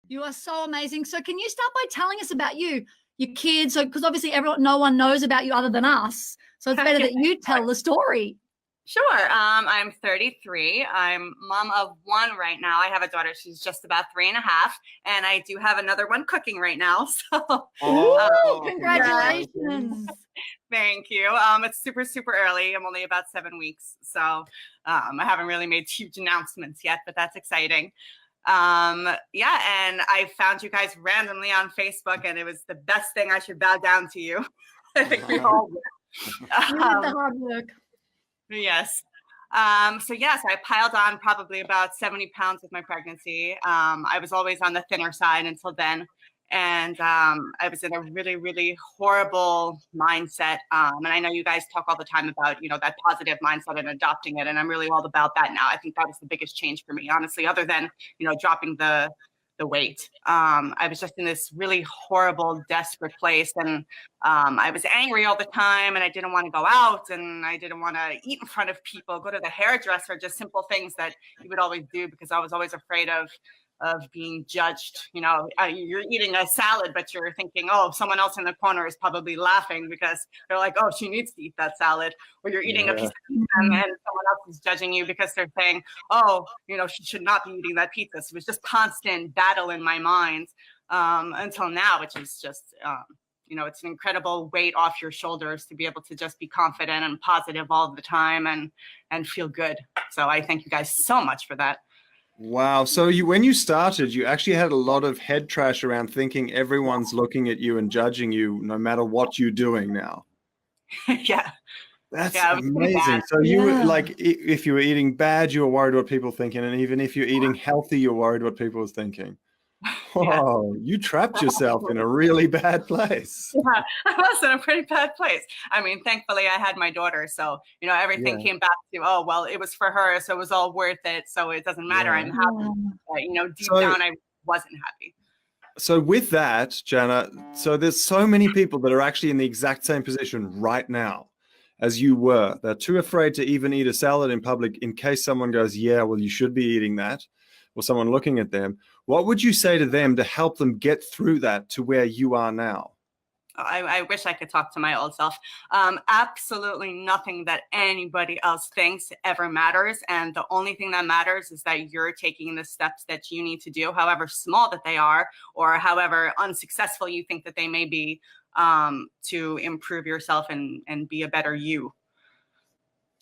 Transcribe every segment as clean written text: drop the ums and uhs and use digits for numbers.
You are so amazing. So can you start by telling us about you, your kids? So, because obviously no one knows about you other than us. So it's better that you tell the story. Sure. I'm 33. I'm mom of one right now. I have a daughter. She's just about 3.5. And I do have another one cooking right now. So congratulations. Thank you. It's super, super early. I'm only about 7 weeks. So I haven't really made huge announcements yet, but that's exciting. Yeah, and I found you guys randomly on Facebook, and it was the best thing. I should bow down to you. I think we all did. You did the hard work. Yes. So yes, I piled on probably about 70 pounds with my pregnancy. I was always on the thinner side until then. And I was in a really, really horrible mindset. And I know you guys talk all the time about, that positive mindset and adopting it. And I'm really all about that now. I think that was the biggest change for me, honestly, other than, dropping the weight. I was just in this really horrible, desperate place. And I was angry all the time, and I didn't want to go out, and I didn't want to eat in front of people, go to the hairdresser, just simple things that you would always do because I was always afraid of being judged. You're eating a salad, but you're thinking, oh, someone else in the corner is probably laughing because they're like, oh, she needs to eat that salad. Or you're eating a piece of pizza and someone else is judging you because they're saying, oh, she should not be eating that pizza. So it was just constant battle in my mind until now, which is just, it's an incredible weight off your shoulders to be able to just be confident and positive all the time and feel good. So I thank you guys so much for that. Wow. So when you started, you actually had a lot of head trash around thinking everyone's looking at you and judging you no matter what you're doing now. Yeah. That's amazing. So you were like, if you were eating bad, you were worried what people were thinking. And even if you're eating healthy, you're worried what people were thinking. Oh, you trapped yourself in a really bad place. Yeah, I was in a pretty bad place. I mean, thankfully I had my daughter. So, everything came back to, oh, well, it was for her. So it was all worth it. So it doesn't matter. I'm happy. Deep down, I wasn't happy. So with that, Janna, so there's so many people that are actually in the exact same position right now as you were. They're too afraid to even eat a salad in public in case someone goes, yeah, well, you should be eating that, or someone looking at them. What would you say to them to help them get through that to where you are now? I wish I could talk to my old self. Absolutely nothing that anybody else thinks ever matters. And the only thing that matters is that you're taking the steps that you need to do, however small that they are, or however unsuccessful you think that they may be, to improve yourself and be a better you.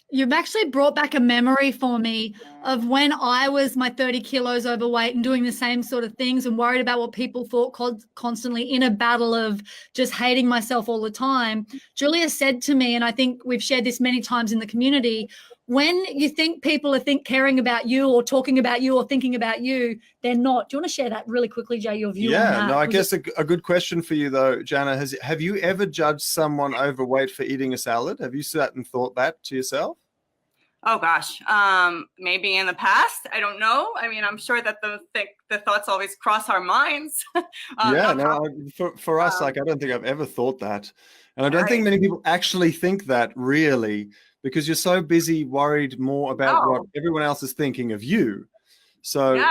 You've actually brought back a memory for me of when I was my 30 kilos overweight and doing the same sort of things and worried about what people thought constantly in a battle of just hating myself all the time. Julia said to me, and I think we've shared this many times in the community, when you think people are caring about you or talking about you or thinking about you, they're not. Do you want to share that really quickly, Jay, your view on that? Yeah, no, I guess a good question for you though, Janna, have you ever judged someone overweight for eating a salad? Have you sat and thought that to yourself? Oh gosh, maybe in the past, I don't know. I mean, I'm sure that the thoughts always cross our minds. For us, like, I don't think I've ever thought that. And I don't think many people actually think that really, because you're so busy worried more about what everyone else is thinking of you. So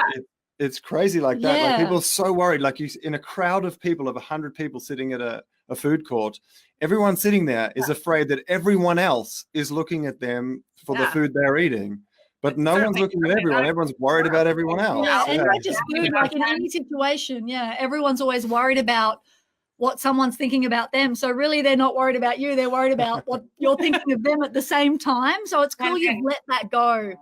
it's crazy like that. Like, people are so worried, like in a crowd of people, of 100 people sitting at a food court, everyone sitting there is afraid that everyone else is looking at them for the food they're eating. But no one's looking at everyone. Everyone's worried about everyone else. Yeah, and not just food, like in any situation. Yeah, everyone's always worried about what someone's thinking about them. So really, they're not worried about you. They're worried about what you're thinking of them at the same time. So it's cool you've let that go.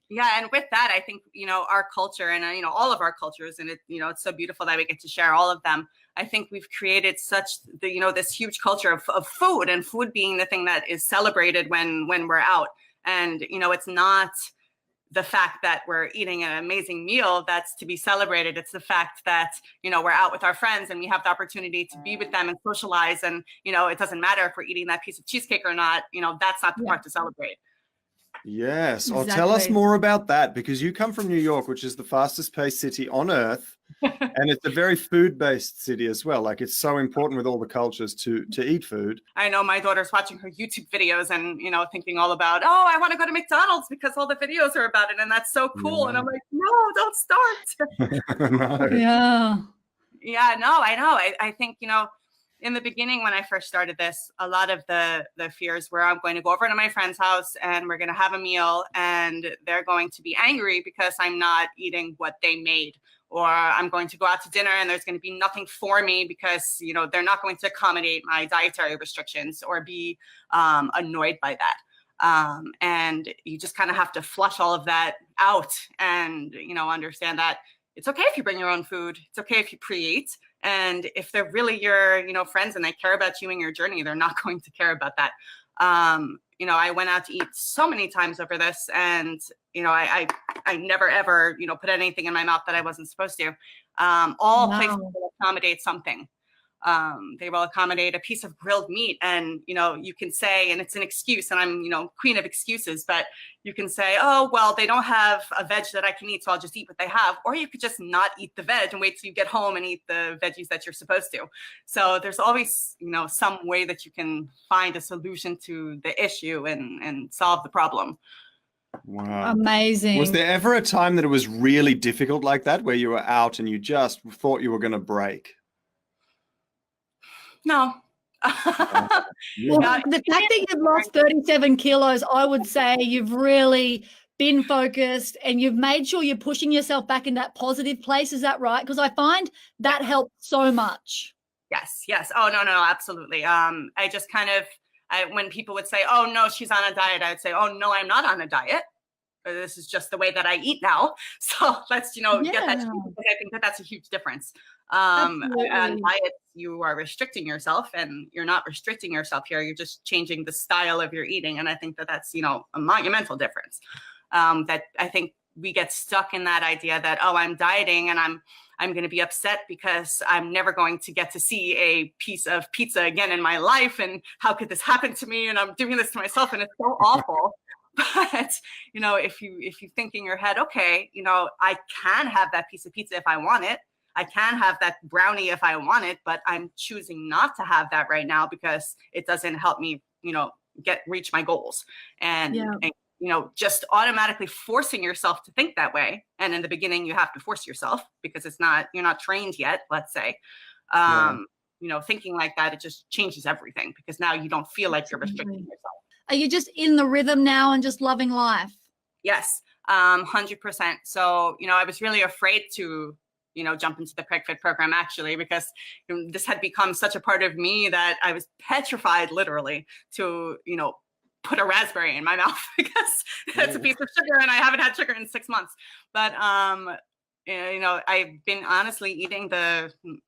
Yeah, and with that, I think, our culture and, all of our cultures, and it's so beautiful that we get to share all of them. I think we've created such this huge culture of food, and food being the thing that is celebrated when we're out. And, it's not the fact that we're eating an amazing meal that's to be celebrated. It's the fact that, we're out with our friends and we have the opportunity to be with them and socialize. And, it doesn't matter if we're eating that piece of cheesecake or not, that's not the part to celebrate. Yes. Exactly. Tell us more about that, because you come from New York, which is the fastest paced city on earth. And it's a very food-based city as well. Like, it's so important with all the cultures to eat food. I know my daughter's watching her YouTube videos and, you know, thinking all about, oh, I want to go to McDonald's because all the videos are about it. And that's so cool. Yeah. And I'm like, no, don't start. No. Yeah. Yeah, no, I know. I think, you know, in the beginning, when I first started this, a lot of the fears were I'm going to go over to my friend's house and we're going to have a meal and they're going to be angry because I'm not eating what they made. Or I'm going to go out to dinner and there's going to be nothing for me because, you know, they're not going to accommodate my dietary restrictions or be annoyed by that. And you just kind of have to flush all of that out and, you know, understand that it's okay if you bring your own food. It's okay if you pre-eat. And if they're really your, you know, friends and they care about you and your journey, they're not going to care about that. You know, I went out to eat so many times over this, and, you know, I never ever, you know, put anything in my mouth that I wasn't supposed to. All places will accommodate something. They will accommodate a piece of grilled meat, and, you know, you can say, and it's an excuse, and I'm, you know, queen of excuses, but you can say, oh, well, they don't have a veg that I can eat, so I'll just eat what they have. Or you could just not eat the veg and wait till you get home and eat the veggies that you're supposed to. So there's always, you know, some way that you can find a solution to the issue and solve the problem. Wow. Amazing. Was there ever a time that it was really difficult like that, where you were out and you just thought you were going to break? No. Well, the fact that you've lost 37 kilos, I would say you've really been focused and you've made sure you're pushing yourself back in that positive place. Is that right? Because I find that helps so much. Yes, yes. Oh, no, absolutely. I just kind of, when people would say, oh, no, she's on a diet, I'd say, oh, no, I'm not on a diet. This is just the way that I eat now. So let's, you know, get that. Because I think that that's a huge difference. And diets, you are restricting yourself, and you're not restricting yourself here. You're just changing the style of your eating. And I think that that's, you know, a monumental difference. That I think we get stuck in that idea that, oh, I'm dieting and I'm going to be upset because I'm never going to get to see a piece of pizza again in my life. And how could this happen to me? And I'm doing this to myself, and it's so awful. But, you know, if you think in your head, okay, you know, I can have that piece of pizza if I want it. I can have that brownie if I want it, but I'm choosing not to have that right now because it doesn't help me, you know, reach my goals. And, and, you know, just automatically forcing yourself to think that way. And in the beginning, you have to force yourself because you're not trained yet, let's say. You know, thinking like that, it just changes everything because now you don't feel like you're restricting yourself. Are you just in the rhythm now and just loving life? Yes, 100%. So, you know, I was really afraid to, you know, jump into the Preg Fit program actually, because you know, this had become such a part of me that I was petrified literally to, you know, put a raspberry in my mouth because it's a piece of sugar and I haven't had sugar in 6 months. But, you know, I've been honestly eating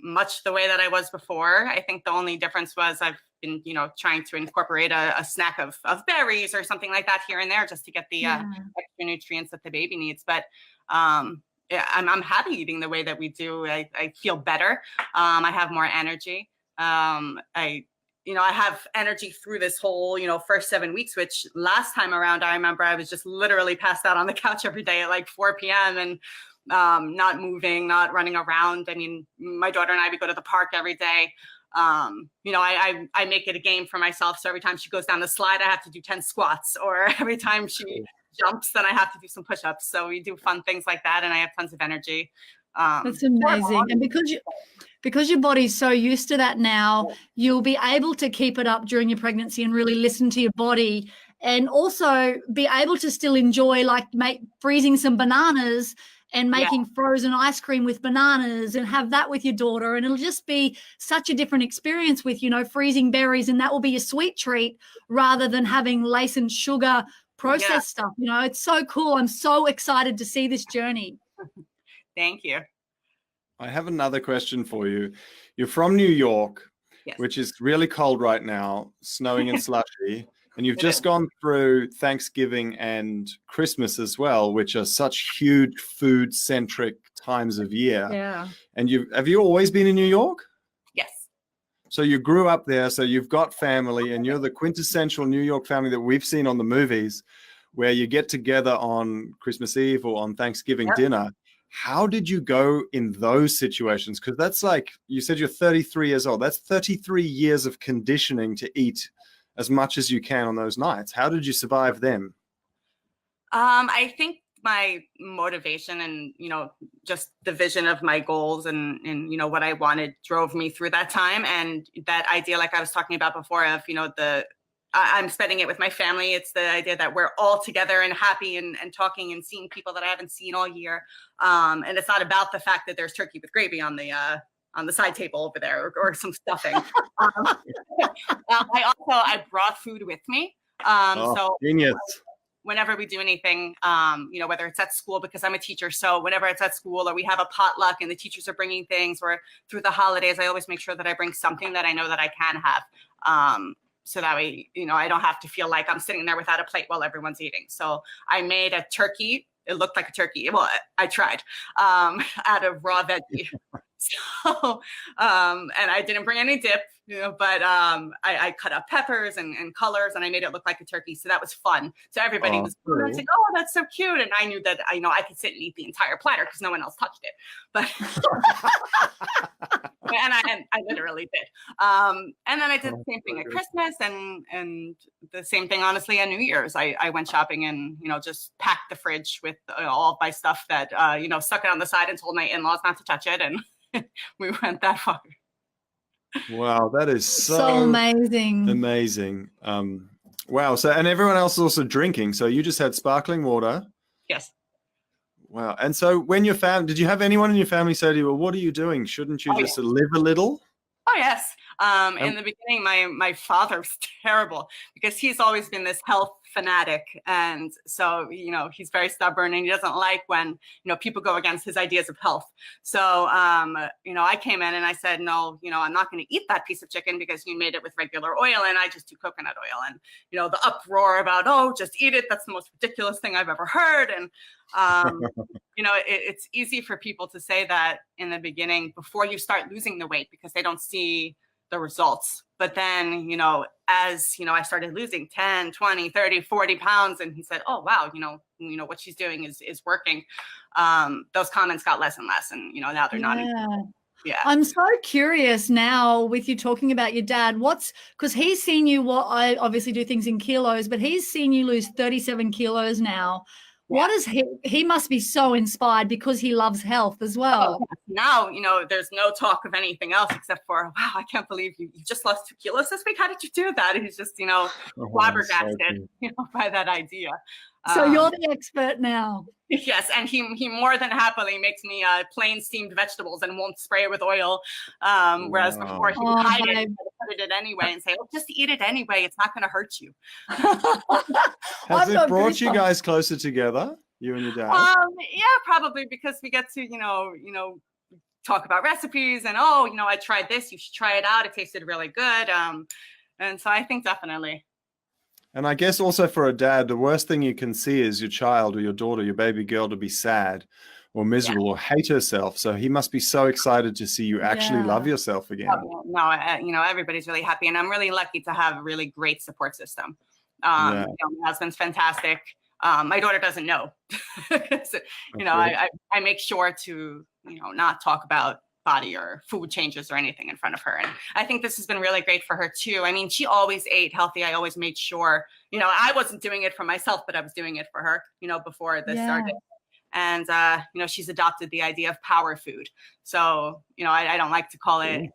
much the way that I was before. I think the only difference was I've been, you know, trying to incorporate a snack of berries or something like that here and there just to get the extra nutrients that the baby needs. But yeah, I'm happy eating the way that we do. I feel better. I have more energy. You know, I have energy through this whole, you know, first 7 weeks, which last time around, I remember I was just literally passed out on the couch every day at like 4 p.m. and not moving, not running around. I mean, my daughter and I, we go to the park every day. You know, I make it a game for myself. So every time she goes down the slide, I have to do 10 squats, or every time she jumps, then I have to do some push-ups. So we do fun things like that, and I have tons of energy. That's amazing. And because your body's so used to that now, you'll be able to keep it up during your pregnancy and really listen to your body, and also be able to still enjoy, like, freezing some bananas and making frozen ice cream with bananas and have that with your daughter. And it'll just be such a different experience with, you know, freezing berries, and that will be a sweet treat rather than having lace and sugar processed stuff. You know, it's so cool. I'm so excited to see this journey. Thank you. I have another question for you. You're from New York, which is really cold right now, snowing and slushy. And you've just gone through Thanksgiving and Christmas as well, which are such huge food-centric times of year. Yeah. And have you always been in New York? Yes. So you grew up there, so you've got family, and you're the quintessential New York family that we've seen on the movies, where you get together on Christmas Eve or on Thanksgiving dinner. How did you go in those situations? Because that's like, you said you're 33 years old. That's 33 years of conditioning to eat as much as you can on those nights. How did you survive them? I think my motivation and, just the vision of my goals and, what I wanted drove me through that time. And that idea, like I was talking about before, of, I'm spending it with my family. It's the idea that we're all together and happy and talking and seeing people that I haven't seen all year. And it's not about the fact that there's turkey with gravy on the side table over there, or some stuffing. I brought food with me. So genius. Whenever we do anything, whether it's at school, because I'm a teacher, so whenever it's at school or we have a potluck and the teachers are bringing things, or through the holidays, I always make sure that I bring something that I know that I can have. So that way, I don't have to feel like I'm sitting there without a plate while everyone's eating. So I made a turkey. It looked like a turkey. Well, I tried, out of raw veggie. So, and I didn't bring any dip, but I cut up peppers and colors, and I made it look like a turkey. So that was fun. So everybody was saying, "Oh, that's so cute!" And I knew that I could sit and eat the entire platter because no one else touched it. But and I literally did. And then I did the same thing at Christmas, and the same thing, honestly, at New Year's. I went shopping and just packed the fridge with all of my stuff that stuck it on the side and told my in-laws not to touch it, and we went that far. Wow, that is so amazing. Amazing. Wow. So, and everyone else is also drinking. So you just had sparkling water. Yes. Wow. And so when your family, did you have anyone in your family say to you, well, what are you doing? Shouldn't you just live a little? Oh, yes. In the beginning, my father was terrible because he's always been this health fanatic. And so, he's very stubborn, and he doesn't like when, people go against his ideas of health. So, I came in and I said, no, I'm not going to eat that piece of chicken because you made it with regular oil and I just do coconut oil. And, the uproar about, oh, just eat it. That's the most ridiculous thing I've ever heard. And, it's easy for people to say that in the beginning before you start losing the weight because they don't see the results. But then, as, I started losing 10, 20, 30, 40 pounds, and he said, oh, wow, what she's doing is working. Those comments got less and less, and, now they're not. Yeah. I'm so curious now with you talking about your dad, because he's seen you, I obviously do things in kilos, but he's seen you lose 37 kilos now. Yeah. What is he must be so inspired because he loves health as well. Oh, now, there's no talk of anything else except for, wow, I can't believe you just lost 2 kilos this week. How did you do that? And he's just, flabbergasted, by that idea. So you're the expert now. Yes, and he more than happily makes me plain steamed vegetables and won't spray it with oil. Whereas before he would hide it and put it in anyway and say, "Oh, just eat it anyway. It's not going to hurt you." Has it brought you guys closer together, you and your dad? Yeah, probably because we get to talk about recipes and I tried this. You should try it out. It tasted really good. And so I think definitely. And I guess also for a dad, the worst thing you can see is your child or your daughter, your baby girl, to be sad or miserable or hate herself. So he must be so excited to see you actually love yourself again. No, everybody's really happy. And I'm really lucky to have a really great support system. My husband's fantastic. My daughter doesn't know. So, I make sure to, not talk about body or food changes or anything in front of her. And I think this has been really great for her too. I mean, she always ate healthy. I always made sure, I wasn't doing it for myself, but I was doing it for her, before this started. And, she's adopted the idea of power food. So, I don't like to call it,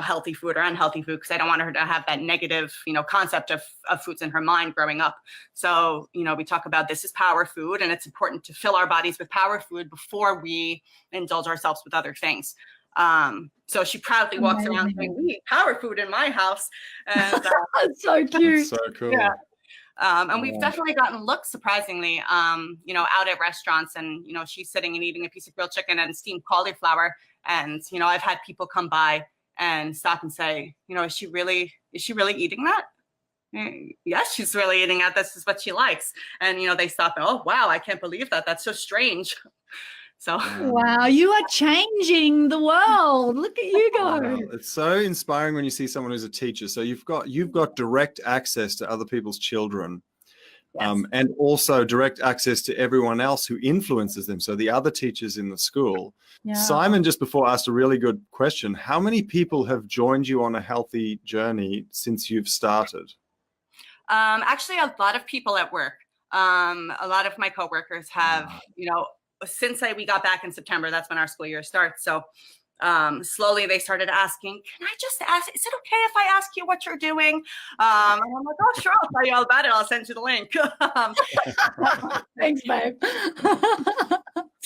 healthy food or unhealthy food because I don't want her to have that negative, concept of foods in her mind growing up. So, we talk about this as power food, and it's important to fill our bodies with power food before we indulge ourselves with other things. So she proudly walks around saying, "We eat power food in my house." And that's so cute. That's so cool. Yeah. And we've definitely gotten looks, surprisingly, out at restaurants, and, she's sitting and eating a piece of grilled chicken and steamed cauliflower. And, I've had people come by and stop and say, is she really eating that? Yes, she's really eating that. This is what she likes. And, they stop and, oh, wow, I can't believe that. That's so strange. So wow, you are changing the world. Look at you go. Wow. It's so inspiring when you see someone who's a teacher. So you've got direct access to other people's children. Yes. And also direct access to everyone else who influences them. So the other teachers in the school. Yeah. Simon just before asked a really good question. How many people have joined you on a healthy journey since you've started? Actually, a lot of people at work. A lot of my coworkers have, since we got back in September, that's when our school year starts. So slowly they started asking, can I just ask, is it okay if I ask you what you're doing? And I'm like, oh, sure, I'll tell you all about it. I'll send you the link. Thanks, babe.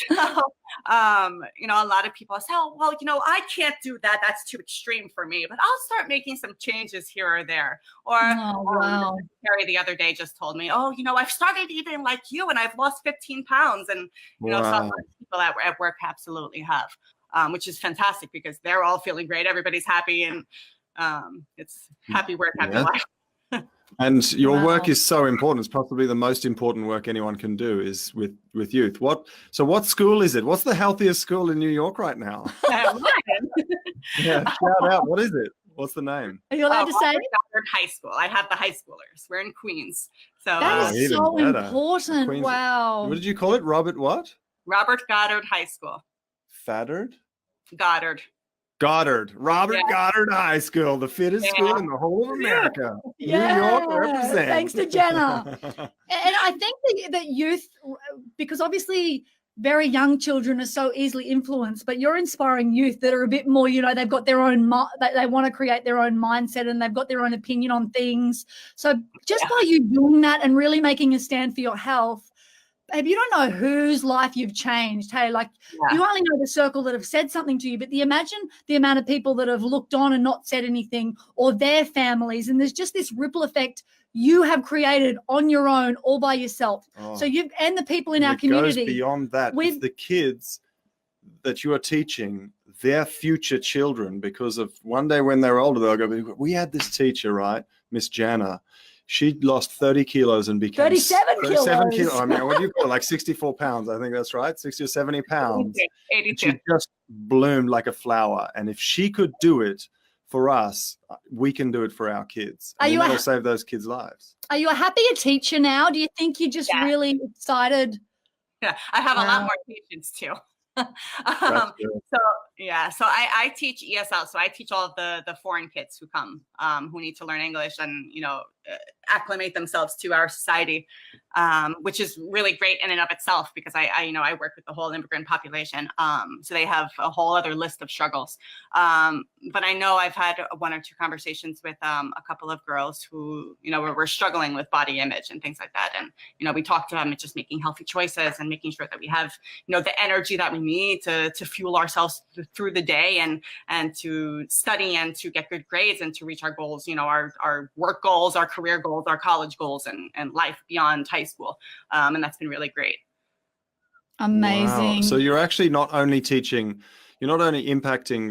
So, a lot of people say, oh, well, I can't do that. That's too extreme for me, but I'll start making some changes here or there. Or wow. Carrie the other day just told me, oh, I've started eating like you and I've lost 15 pounds. And, so a lot of people at work absolutely have. Which is fantastic because they're all feeling great. Everybody's happy, and it's happy work, happy life. And your work is so important. It's possibly the most important work anyone can do is with youth. What school is it? What's the healthiest school in New York right now? Yeah, shout out. What is it? What's the name? Are you allowed to say? Goddard High School. I have the high schoolers. We're in Queens. So that is so important. Queens, wow. What did you call it? Robert what? Robert Goddard High School. Faddard? Goddard. Robert Goddard High School, the fittest school in the whole of America. Yeah. New York represents. Thanks to Janna. And I think that youth, because obviously very young children are so easily influenced, but you're inspiring youth that are a bit more, they've got their own, they want to create their own mindset and they've got their own opinion on things. So just by you doing that and really making a stand for your health, babe, you don't know whose life you've changed. Hey, you only know the circle that have said something to you, but imagine the amount of people that have looked on and not said anything, or their families. And there's just this ripple effect you have created on your own, all by yourself. Oh. So and the people in our community. It goes beyond that. It's the kids that you are teaching, their future children, because of one day when they're older, they'll go, we had this teacher, right? Miss Janna. She lost 30 kilos and became 37 kilos. I mean, what do you call it? Like 64 pounds. I think that's right. 60 or 70 pounds. 82. She just bloomed like a flower. And if she could do it for us, we can do it for our kids. And that'll save those kids' lives. Are you a happier teacher now? Do you think you're just really excited? Yeah, I have a lot more patience too. So I teach ESL. So I teach all of the foreign kids who come, who need to learn English and, acclimate themselves to our society, which is really great in and of itself because I work with the whole immigrant population. So they have a whole other list of struggles. But I know I've had one or two conversations with a couple of girls who, were struggling with body image and things like that. And, we talked to them and just making healthy choices and making sure that we have, the energy that we need to fuel ourselves through the day and to study and to get good grades and to reach our goals, our work goals, our career goals, our college goals, and life beyond high school. And that's been really great. Amazing. Wow. So you're actually not only impacting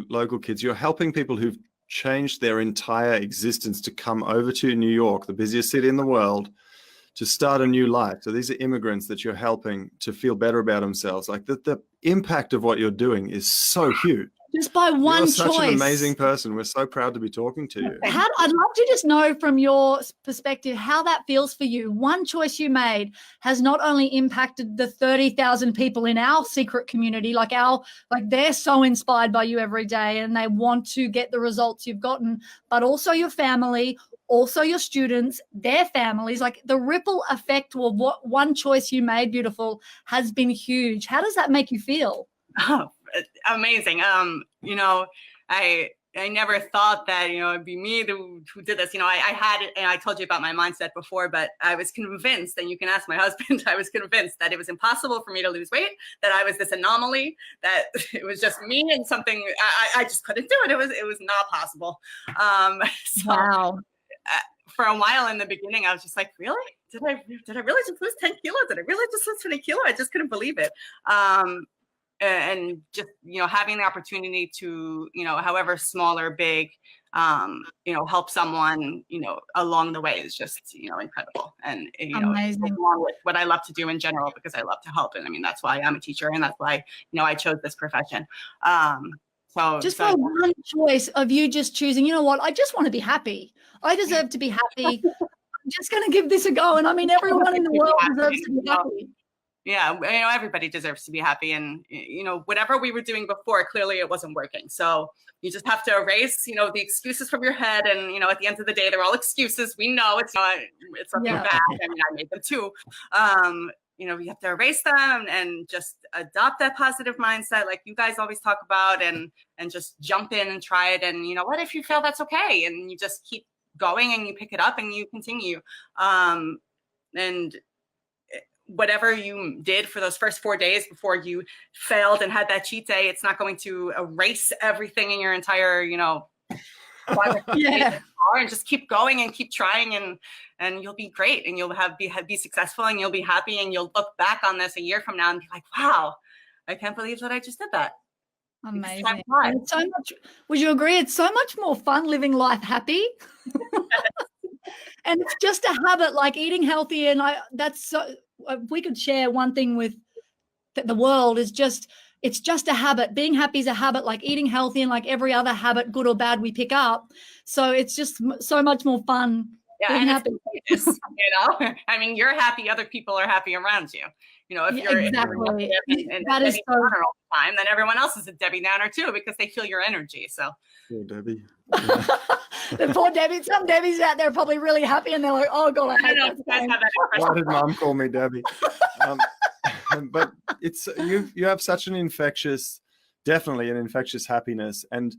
local kids, you're helping people who've changed their entire existence to come over to New York, the busiest city in the world, to start a new life. So these are immigrants that you're helping to feel better about themselves. Like the impact of what you're doing is so huge. Just by one choice. You're such an amazing person. We're so proud to be talking to you. I'd love to just know from your perspective how that feels for you. One choice you made has not only impacted the 30,000 people in our secret community, they're so inspired by you every day and they want to get the results you've gotten, but also your family, also your students, their families. Like the ripple effect of what one choice you made, beautiful, has been huge. How does that make you feel? Oh, amazing. I never thought that, it'd be me who did this. I had it, and I told you about my mindset before, but I was convinced, and you can ask my husband, I was convinced that it was impossible for me to lose weight, that I was this anomaly, that it was just me and something, I just couldn't do it. It was not possible. Wow. For a while in the beginning, I was just like, really? Did I really just lose 10 kilos? Did I really just lose 20 kilos? I just couldn't believe it. And just, having the opportunity to, however small or big, help someone, along the way is just, incredible. And, amazing. Along with what I love to do in general, because I love to help. And I mean, that's why I'm a teacher and that's why, I chose this profession. For one choice of you just choosing, I just want to be happy. I deserve to be happy. just going to give this a go. And I mean, everyone in the world deserves to be happy. Yeah, everybody deserves to be happy. And, whatever we were doing before, clearly it wasn't working. So you just have to erase, the excuses from your head. And, at the end of the day, they're all excuses. We know it's nothing bad. I mean, I made them too. You have to erase them and just adopt that positive mindset like you guys always talk about, and just jump in and try it. And you know what, if you fail, that's okay. And you just keep going and you pick it up and you continue. And whatever you did for those first 4 days before you failed and had that cheat day, it's not going to erase everything in your entire, and just keep going and keep trying, and you'll be great, and you'll be successful, and you'll be happy, and you'll look back on this a year from now and be like, wow, I can't believe that I just did that. Amazing. It's so much, would you agree? It's so much more fun living life happy. And it's just a habit, like eating healthy. And we could share one thing with the world is it's just a habit. Being happy is a habit, like eating healthy, and like every other habit, good or bad, we pick up. So it's just so much more fun. Yeah, and happy. I mean, you're happy, other people are happy around you. If you're exactly, and that is so all the time, then everyone else is a Debbie Downer too, because they feel your energy. So poor Debbie. The poor Debbie. Some Debbies out there are probably really happy, and they're like, "Oh God, I hate that." Why did Mom call me Debbie? But it's you have such an infectious happiness. And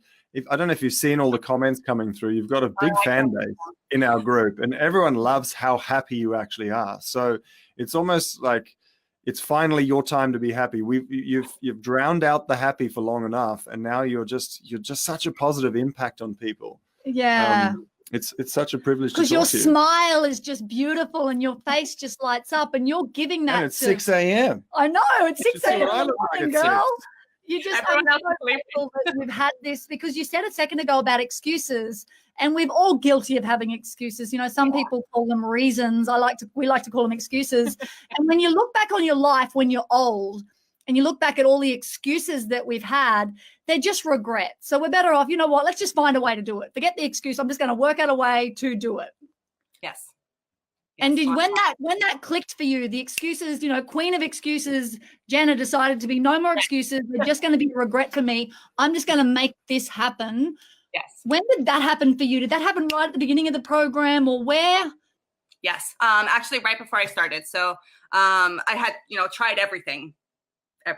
I don't know if you've seen all the comments coming through. You've got a big fan base in our group, and everyone loves how happy you actually are. So it's almost like it's finally your time to be happy. You've drowned out the happy for long enough, and now you're just such a positive impact on people. Yeah. It's such a privilege to because your talk to you. smile is just beautiful and your face just lights up, and you're giving that. And it's 6 a.m. I know, it's 6 a.m. in the morning, girl. You just I'm so grateful that you've had this, because you said a second ago about excuses, and we're all guilty of having excuses. Some people call them reasons. We like to call them excuses. And when you look back on your life when you're old, and you look back at all the excuses that we've had, they're just regret. So we're better off, let's just find a way to do it. Forget the excuse. I'm just going to work out a way to do it. Yes. And when that clicked for you, the excuses, queen of excuses, Janna decided to be no more excuses. They're just going to be regret for me. I'm just going to make this happen. Yes. When did that happen for you? Did that happen right at the beginning of the program, or where? Yes. Actually right before I started. So I had, tried everything. So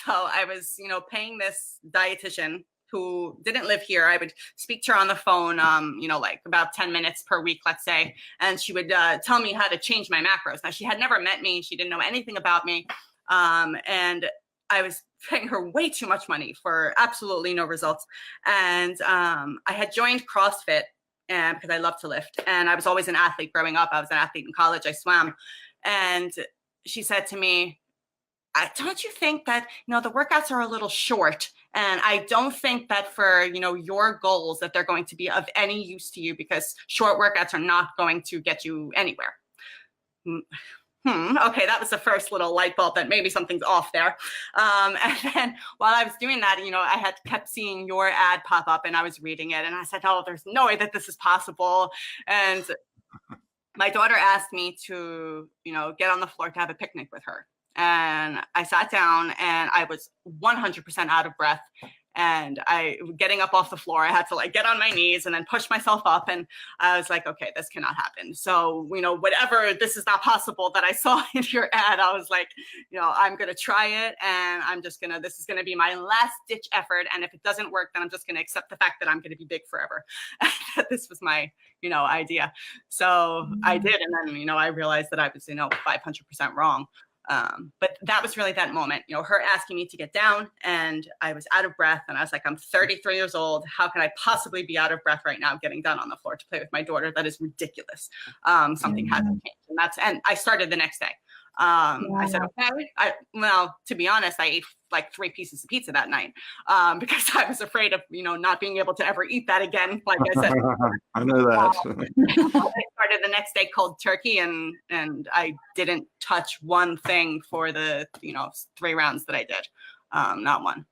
I was, paying this dietitian who didn't live here. I would speak to her on the phone, like about 10 minutes per week, let's say. And she would tell me how to change my macros. Now, she had never met me. She didn't know anything about me. And I was paying her way too much money for absolutely no results. And I had joined CrossFit because I love to lift. And I was always an athlete growing up. I was an athlete in college. I swam. And she said to me, don't you think that, the workouts are a little short? And I don't think that for, your goals that they're going to be of any use to you, because short workouts are not going to get you anywhere. Okay, that was the first little light bulb that maybe something's off there. And then while I was doing that, I had kept seeing your ad pop up, and I was reading it, and I said, oh, there's no way that this is possible. And my daughter asked me to, get on the floor to have a picnic with her. And I sat down, and I was 100% out of breath. And getting up off the floor, I had to get on my knees and then push myself up. And I was like, okay, this cannot happen. So, whatever, this is not possible that I saw in your ad, I was like, I'm going to try it. And this is going to be my last ditch effort. And if it doesn't work, then I'm just going to accept the fact that I'm going to be big forever. This was my, idea. So I did. And then, I realized that I was, 500% wrong. But that was really that moment, her asking me to get down, and I was out of breath, and I was like, I'm 33 years old. How can I possibly be out of breath right now getting down on the floor to play with my daughter? That is ridiculous. Something hasn't changed. And I started the next day. I said, okay. Well, to be honest, I ate like 3 pieces of pizza that night because I was afraid of, not being able to ever eat that again. Like I said, I know that. I started the next day cold turkey, and I didn't touch one thing for the, 3 rounds that I did. Not one.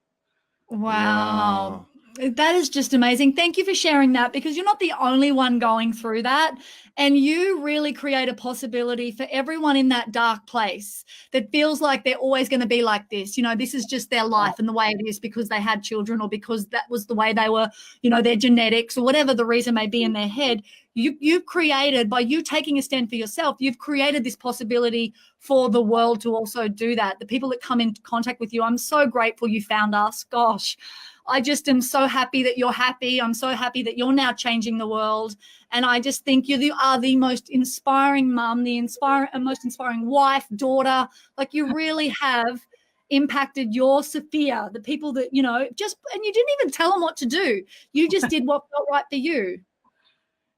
Wow. That is just amazing. Thank you for sharing that, because you're not the only one going through that. And you really create a possibility for everyone in that dark place that feels like they're always going to be like this. You know, this is just their life and the way it is because they had children or because that was the way they were, you know, their genetics or whatever the reason may be in their head. You've created, by you taking a stand for yourself, you've created this possibility for the world to also do that. The people that come into contact with you, I'm so grateful you found us. Gosh, I just am so happy that you're happy. I'm so happy that you're now changing the world. And I just think you are the most inspiring mum, the most inspiring wife, daughter. Like, you really have impacted your Sophia, the people that, you know, and you didn't even tell them what to do. You just did what felt right for you.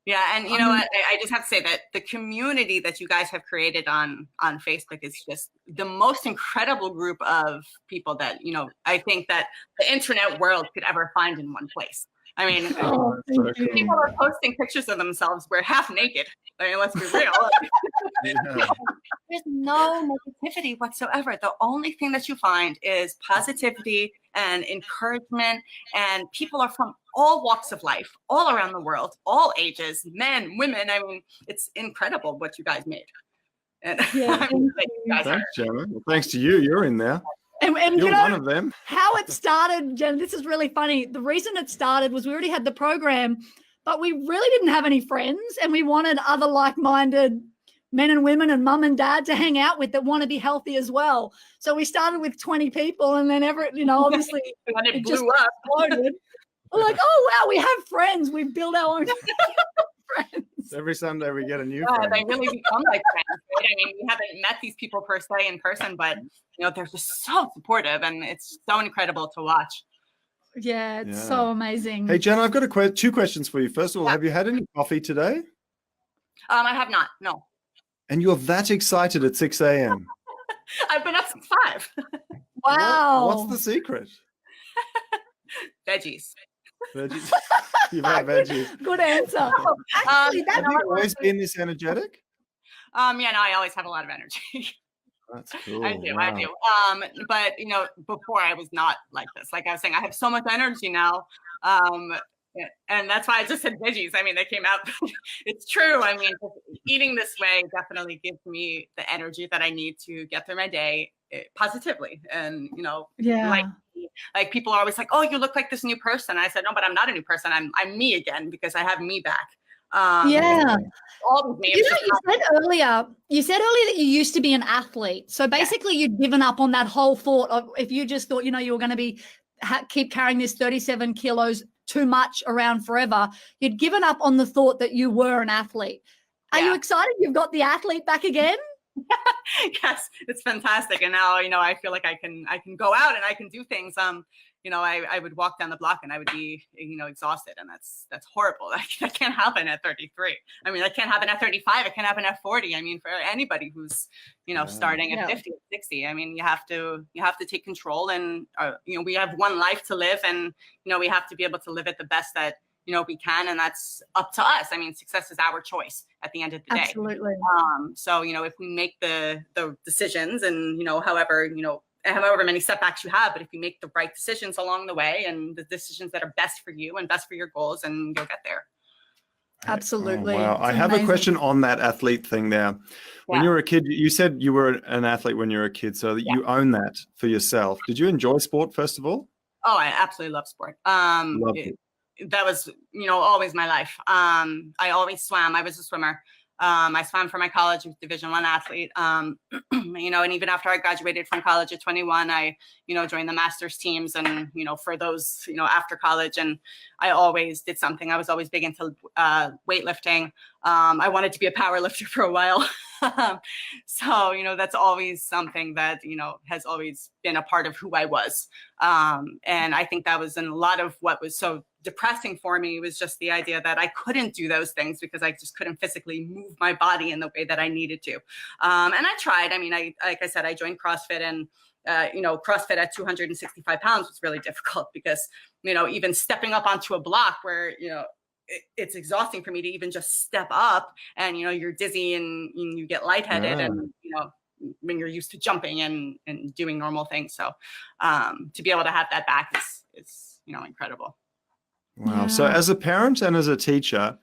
Yeah, and you know what? I just have to say that the community that you guys have created on Facebook is just the most incredible group of people that, you know, I think that the internet world could ever find in one place. I mean, people are posting pictures of themselves where half naked. I mean, let's be real. There's no negativity whatsoever. The only thing that you find is positivity and encouragement, and people are from all walks of life, all around the world, all ages, men, women. I mean, it's incredible what you guys made. And yeah, thanks, Jenna. Well, thanks to you. You're in there. And you're you know, one of them. How it started, Jen, this is really funny. The reason it started was we already had the program, but we really didn't have any friends, and we wanted other like-minded men and women and mum and dad to hang out with that want to be healthy as well. So we started with 20 people, and then obviously it blew up. Exploded. We're like, oh wow, we have friends. We've built our own friends. Every Sunday we get a new friend. They really become like friends, right? I mean, we haven't met these people per se in person, but you know, they're just so supportive, and it's so incredible to watch. Yeah, it's so amazing. Hey, Jenna, I've got two questions for you. First of all, have you had any coffee today? I have not, no. And you're that excited at 6 a.m. I've been up since 5. Wow. What's the secret? Veggies. Veggies. You've had veggies. Good answer. Actually, have you always been this energetic? Yeah, no, I always have a lot of energy. That's cool. I do. But you know, before I was not like this. Like I was saying, I have so much energy now. And that's why I just said veggies. I mean, they came out. It's true. I mean, eating this way definitely gives me the energy that I need to get through my day positively. And, you know, like people are always like, oh, you look like this new person. I said, no, but I'm not a new person. I'm me again, because I have me back. All of me. You said earlier that you used to be an athlete. So basically you'd given up on that whole thought of, if you just thought, you know, you were going to be keep carrying this 37 kilos too much around forever, you'd given up on the thought that you were an athlete. Are you excited you've got the athlete back again? Yes, it's fantastic. And now, you know, I feel like I can go out and I can do things. You know, I would walk down the block and I would be, you know, exhausted, and that's horrible. That can't happen at 33. I mean, that can't happen at 35. It can't happen at 40. I mean, for anybody who's, you know, starting at 50 or 60, I mean, you have to take control, and you know, we have one life to live, and you know, we have to be able to live it the best that, you know, we can, and that's up to us. I mean, success is our choice at the end of the day. Absolutely. So, you know, if we make the decisions, and, you know, however many setbacks you have, but if you make the right decisions along the way, and the decisions that are best for you and best for your goals, and you'll get there. Absolutely. Oh, wow. I have a question on that athlete thing there. When you were a kid, you said you were an athlete when you were a kid, so that you own that for yourself. Did you enjoy sport, first of all? Oh, I absolutely love sport. That was, you know, always my life. I always swam. I was a swimmer. I swam for my college, was Division I athlete. You know, and even after I graduated from college at 21, I, you know, joined the master's teams, and, you know, for those, you know, after college, and I always did something. I was always big into weightlifting. I wanted to be a power lifter for a while. So, you know, that's always something that, you know, has always been a part of who I was. And I think that was in a lot of what was so depressing for me, was just the idea that I couldn't do those things because I just couldn't physically move my body in the way that I needed to. And I tried. I mean, like I said, I joined CrossFit, and you know, CrossFit at 265 pounds was really difficult, because, you know, even stepping up onto a block where, you know, it's exhausting for me to even just step up, and, you know, you're dizzy and you get lightheaded, and, you know, when you're used to jumping and doing normal things. So to be able to have that back is, you know, incredible. Wow. So as a parent and as a teacher,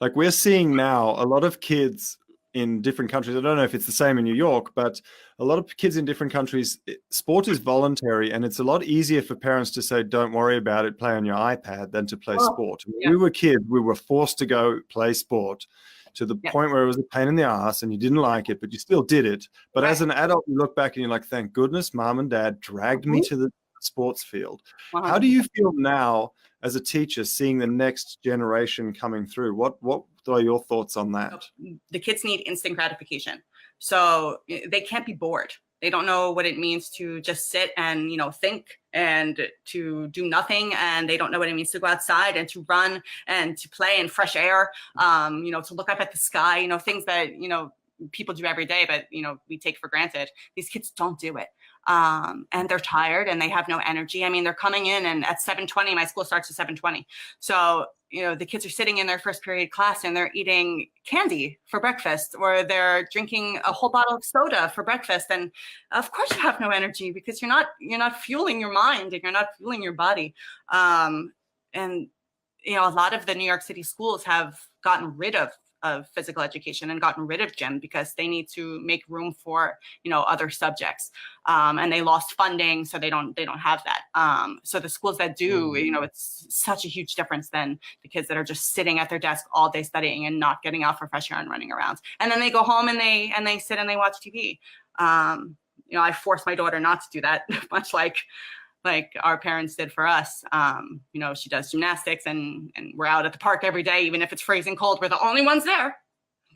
like we're seeing now a lot of kids in different countries. I don't know if it's the same in New York, but a lot of kids in different countries, sport is voluntary, and it's a lot easier for parents to say, don't worry about it, play on your iPad, than to play sport. When we were kids, we were forced to go play sport to the point where it was a pain in the ass and you didn't like it, but you still did it. But as an adult, you look back and you're like, thank goodness mom and dad dragged me to the sports field. How do you feel now as a teacher seeing the next generation coming through? What are your thoughts on that? The kids need instant gratification. So they can't be bored. They don't know what it means to just sit and, think and to do nothing. And they don't know what it means to go outside and to run and to play in fresh air, to look up at the sky, things that, people do every day, but, we take for granted. These kids don't do it. And they're tired and they have no energy. I mean, they're coming in and at 7:20, my school starts at 7:20. So, the kids are sitting in their first period class and they're eating candy for breakfast, or they're drinking a whole bottle of soda for breakfast. And of course you have no energy because you're not fueling your mind and you're not fueling your body. And, a lot of the New York City schools have gotten rid of physical education and gotten rid of gym because they need to make room for, other subjects. And they lost funding, so they don't have that. So the schools that do, it's such a huge difference than the kids that are just sitting at their desk all day studying and not getting out for fresh air and running around. And then they go home and they sit and they watch TV. I forced my daughter not to do that, much like our parents did for us. She does gymnastics and we're out at the park every day, even if it's freezing cold. We're the only ones there.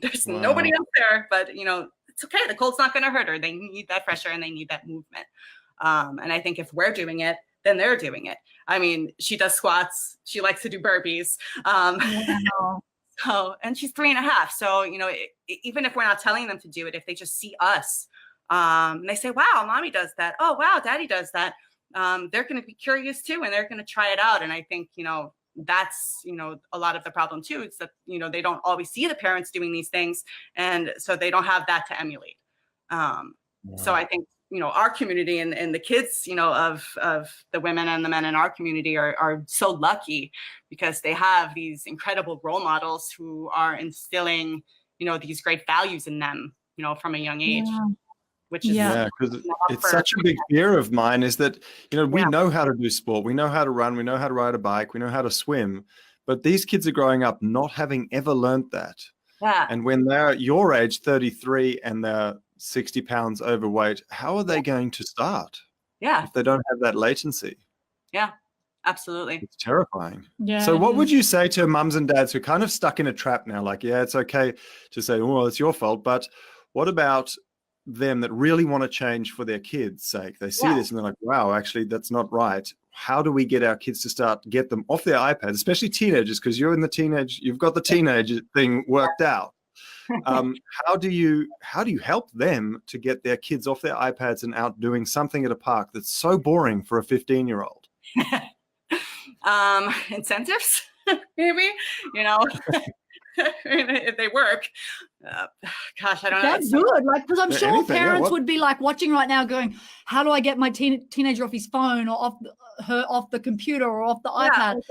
There's nobody else there, but it's okay. The cold's not going to hurt her. They need that fresh air and they need that movement. And I think if we're doing it, then they're doing it. I mean, she does squats. She likes to do burpees. And she's 3.5. So, even if we're not telling them to do it, if they just see us, and they say, wow, mommy does that. Oh, wow, daddy does that. They're going to be curious too, and they're going to try it out. And I think, that's, a lot of the problem too. It's that, they don't always see the parents doing these things. And so they don't have that to emulate. So I think, our community and the kids, of the women and the men in our community are so lucky because they have these incredible role models who are instilling, these great values in them, from a young age. Which is because it's such a big fear of mine is that, we know how to do sport. We know how to run. We know how to ride a bike. We know how to swim. But these kids are growing up not having ever learned that. Yeah. And when they're your age, 33, and they're 60 pounds overweight, how are they going to start? Yeah. If they don't have that latency. Yeah, absolutely. It's terrifying. Yeah. So what would you say to mums and dads who are kind of stuck in a trap now? Like, yeah, it's okay to say, well, it's your fault. But what about them that really want to change for their kids' sake? They see this and they're like, wow, actually, that's not right. How do we get our kids to get them off their iPads, especially teenagers? Because you've got the teenage thing worked out. How do you help them to get their kids off their iPads and out doing something at a park that's so boring for a 15-year-old? Incentives, maybe, if they work. Gosh, I don't know. That's good. Because I'm sure parents would be watching right now going, how do I get my teenager off his phone or off the computer or off the iPad?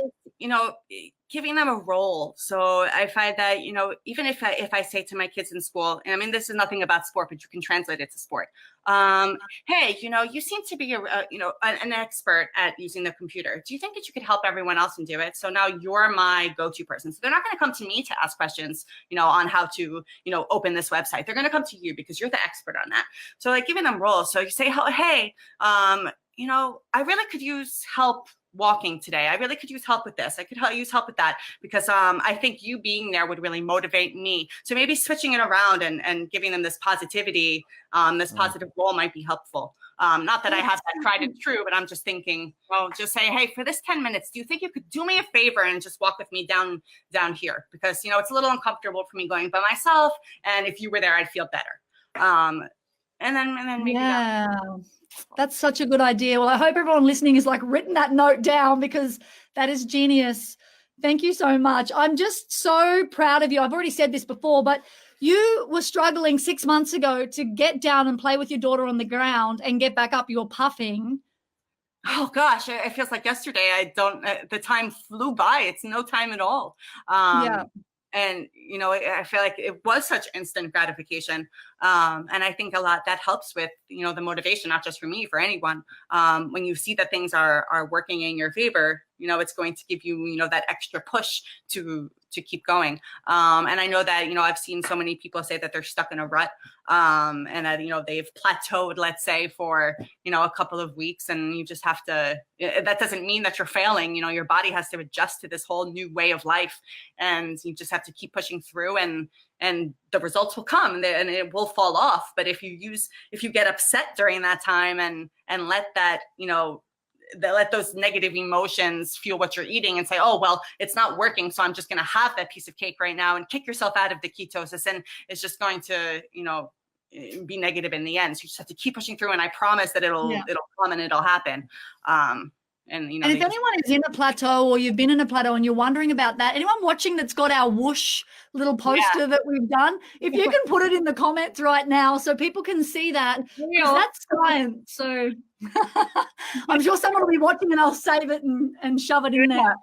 Giving them a role. So I find that, even if I say to my kids in school, and I mean, this is nothing about sport, but you can translate it to sport. Hey, you seem to be an expert at using the computer. Do you think that you could help everyone else and do it? So now you're my go-to person. So they're not going to come to me to ask questions, on how to, open this website. They're going to come to you because you're the expert on that. So giving them roles. So you say, hey, I really could use help walking today. I really could use help with this. I could use help with that because I think you being there would really motivate me. So maybe switching it around and giving them this positivity, this positive role might be helpful. Not that I have that tried and true, but I'm just thinking, just say, hey, for this 10 minutes, do you think you could do me a favor and just walk with me down here? Because, it's a little uncomfortable for me going by myself. And if you were there, I'd feel better. And then maybe that's such a good idea. Well, I hope everyone listening is written that note down because that is genius. Thank you so much. I'm just so proud of you. I've already said this before, but you were struggling 6 months ago to get down and play with your daughter on the ground and get back up. You were puffing. Oh gosh, it feels like yesterday. I don't, the time flew by. It's no time at all. Yeah. And, you know, I feel like it was such instant gratification. And I think a lot that helps with, you know, the motivation, not just for me, for anyone. When you see that things are working in your favor, you know, it's going to give you, you know, that extra push to keep going. And I know that, you know, I've seen so many people say that they're stuck in a rut, and that, you know, they've plateaued, let's say, for, you know, a couple of weeks, and you just have to, that doesn't mean that you're failing. You know, your body has to adjust to this whole new way of life, and you just have to keep pushing through, and the results will come, and it will fall off. But if you get upset during that time and let that, you know, let those negative emotions fuel what you're eating and say, oh, well, it's not working, so I'm just going to have that piece of cake right now, and kick yourself out of the ketosis, and it's just going to, you know, be negative in the end. So you just have to keep pushing through, and I promise that it'll come and it'll happen. And, you know, and if anyone is in a plateau, or you've been in a plateau and you're wondering about that, anyone watching that's got our whoosh little poster that we've done, if you can put it in the comments right now so people can see that, because that's science. So I'm sure someone will be watching and I'll save it and shove it in there.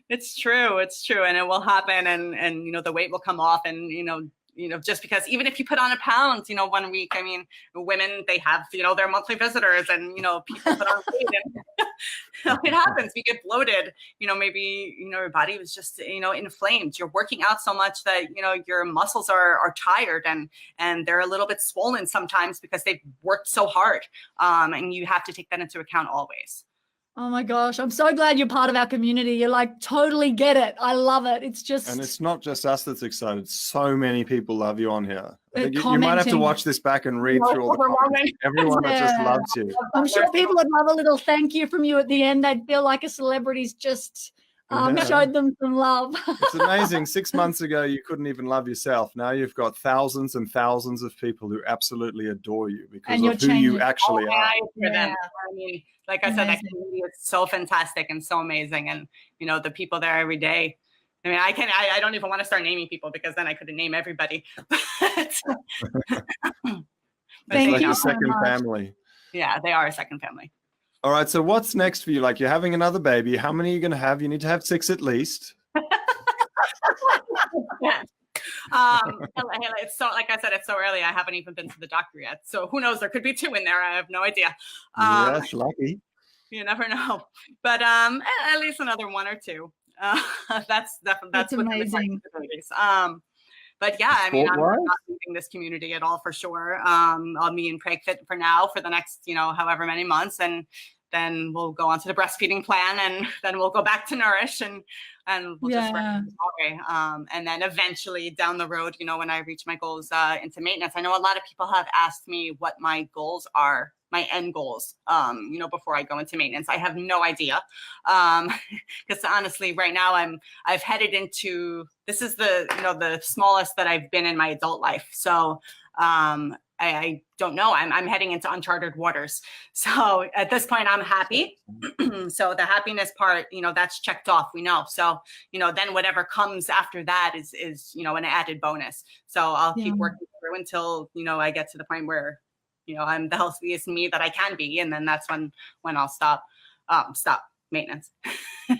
It's true. It's true. And it will happen. And, you know, the weight will come off, and, you know, just because even if you put on a pound, you know, 1 week, I mean, women, they have, you know, their monthly visitors, and, you know, people put on weight, and you know, it happens. We get bloated, you know, maybe, you know, your body was just, you know, inflamed. You're working out so much that, you know, your muscles are tired, and they're a little bit swollen sometimes because they've worked so hard. And you have to take that into account always. Oh my gosh, I'm so glad you're part of our community. You like totally get it. I love it. It's just, and it's not just us that's excited. So many people love you on here. I think you might have to watch this back and read through all the comments. Everyone that just loves you. I'm sure people would love a little thank you from you at the end. They'd feel like a celebrity's just showed them some love. It's amazing. 6 months ago, you couldn't even love yourself. Now you've got thousands and thousands of people who absolutely adore you because of who you actually are. I mean, like I said, that community is so fantastic and so amazing. And, you know, the people there every day. I mean, I don't even want to start naming people, because then I couldn't name everybody. It's like a second family. Yeah, they are a second family. All right. So what's next for you? Like, you're having another baby. How many are you going to have? You need to have 6 at least. It's so, like I said, it's so early. I haven't even been to the doctor yet. So who knows? There could be 2 in there. I have no idea. Yes, lucky. You never know. But at least another 1 or 2. That's amazing. But yeah, I mean, I'm not leaving this community at all, for sure. I'll be in Preg Fit for now for the next, you know, however many months, and then we'll go on to the breastfeeding plan, and then we'll go back to Nourish, and we'll just work that way. And then eventually down the road, you know, when I reach my goals into maintenance, I know a lot of people have asked me what my goals are, my end goals, you know, before I go into maintenance. I have no idea. Because honestly, right now I've headed into, this is the, you know, the smallest that I've been in my adult life. So I don't know. I'm heading into uncharted waters. So at this point, I'm happy. So the happiness part, you know, that's checked off. We know. So, you know, then whatever comes after that is, you know, an added bonus. So I'll keep working through until, you know, I get to the point where, you know, I'm the healthiest me that I can be. And then that's when I'll stop maintenance.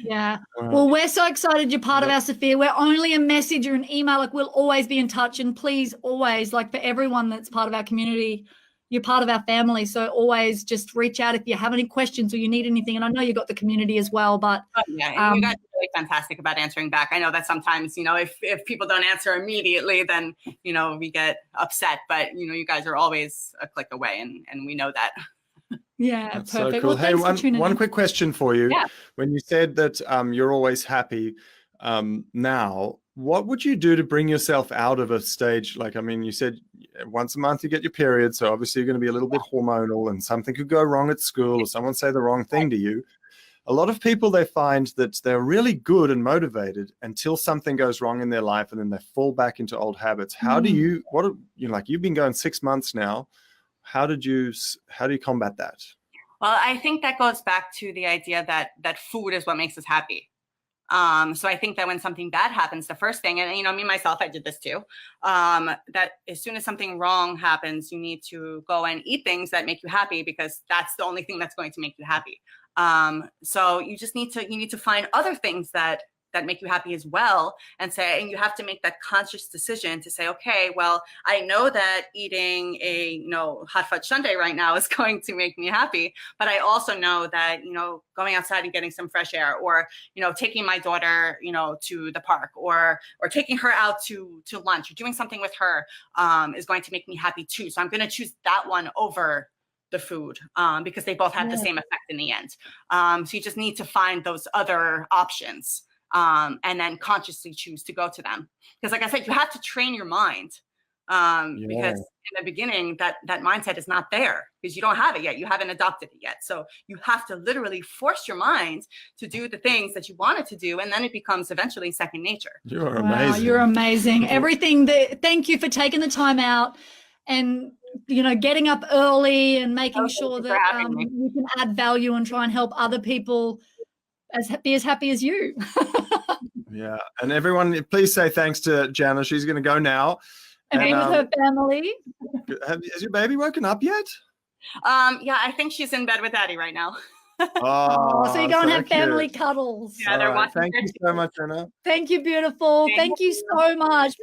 Yeah. Well, we're so excited you're part of our Sophia. We're only a message or an email. Like, we'll always be in touch. And please, always, like, for everyone that's part of our community, you're part of our family. So always just reach out if you have any questions or you need anything. And I know you got the community as well, but yeah, you guys are really fantastic about answering back. I know that sometimes, you know, if people don't answer immediately, then, you know, we get upset, but, you know, you guys are always a click away, and we know that. Yeah, that's perfect. So cool. Well, hey, one quick question for you. Yeah. When you said that you're always happy now, what would you do to bring yourself out of a stage? Like, I mean, you said once a month you get your period, so obviously you're going to be a little bit hormonal, and something could go wrong at school, or someone say the wrong thing to you. A lot of people, they find that they're really good and motivated until something goes wrong in their life, and then they fall back into old habits. How do you, like, you've been going 6 months now. How do you combat that? Well, I think that goes back to the idea that food is what makes us happy. So I think that when something bad happens, the first thing, and, you know, me, myself, I did this too, that as soon as something wrong happens, you need to go and eat things that make you happy, because that's the only thing that's going to make you happy. So you need to find other things that make you happy as well, and you have to make that conscious decision to say, okay, well, I know that eating a hot fudge sundae right now is going to make me happy, but I also know that going outside and getting some fresh air, or taking my daughter to the park, or taking her out to lunch, or doing something with her is going to make me happy too. So I'm going to choose that one over the food, because they both have the same effect in the end. So you just need to find those other options, and then consciously choose to go to them. Because like I said, you have to train your mind, because in the beginning that mindset is not there, because you don't have it yet. You haven't adopted it yet. So you have to literally force your mind to do the things that you want it to do. And then it becomes eventually second nature. You're amazing. You're amazing. Everything thank you for taking the time out and getting up early and making sure that you can add value and try and help other people be as happy as you. Yeah. And everyone, please say thanks to Janna. She's going to go now. And be with her family. Has your baby woken up yet? Yeah, I think she's in bed with Daddy right now. So you go and have family cuddles. Yeah, they're watching. Thank you so much, Anna. Thank you, beautiful. Thank you so much.